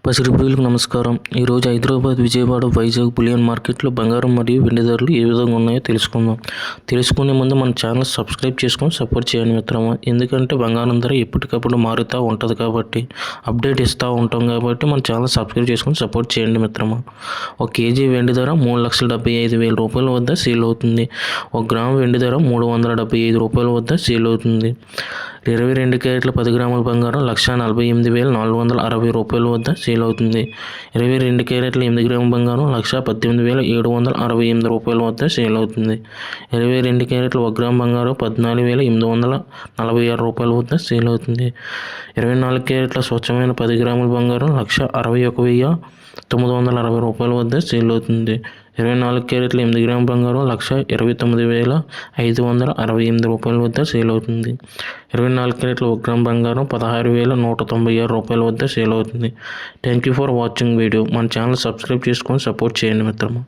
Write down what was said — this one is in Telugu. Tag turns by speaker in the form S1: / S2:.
S1: పసిడిప్రియులకు నమస్కారం. ఈరోజు హైదరాబాద్, విజయవాడ, వైజాగ్ బులియన్ మార్కెట్లో బంగారం మరియు వెండి ధరలు ఏ విధంగా ఉన్నాయో తెలుసుకుందాం. తెలుసుకునే ముందు మన ఛానల్ సబ్స్క్రైబ్ చేసుకొని సపోర్ట్ చేయండి మిత్రమా. ఎందుకంటే బంగారం ధర ఎప్పటికప్పుడు మారుతూ ఉంటుంది కాబట్టి, అప్డేట్ ఇస్తూ ఉంటాం కాబట్టి మన ఛానల్ సబ్స్క్రైబ్ చేసుకొని సపోర్ట్ చేయండి మిత్రమా. ఒక కేజీ వెండి ధర 3,75,000 రూపాయల వద్ద సేల్ అవుతుంది. ఒక గ్రాము వెండి ధర 375 రూపాయల వద్ద సేల్ అవుతుంది. 22 క్యారెట్ల 10 గ్రాముల బంగారం 1,48,460 రూపాయల వద్ద సేల్ అవుతుంది. 22 క్యారెట్ల 8 గ్రాముల బంగారం 1,18,768 రూపాయల వద్ద సేల్ అవుతుంది. 22 క్యారెట్ల 1 గ్రాము బంగారం 14,846 రూపాయల వద్ద సేల్ అవుతుంది. 24 క్యారెట్ల స్వచ్ఛమైన 10 గ్రాముల బంగారం 1,61,960 రూపాయల వద్ద సేల్ అవుతుంది. 24 క్యారెట్ల 8 గ్రాముల బంగారం 1,29,568 రూపాయల వద్ద సేల్ అవుతుంది. 24 క్యారెట్ల 1 గ్రాము బంగారం 16,196 రూపాయల వద్ద సేల్ అవుతుంది. Thank you for watching video. మన ఛానల్ సబ్స్క్రైబ్ చేసుకొని సపోర్ట్ చేయండి మిత్రమా.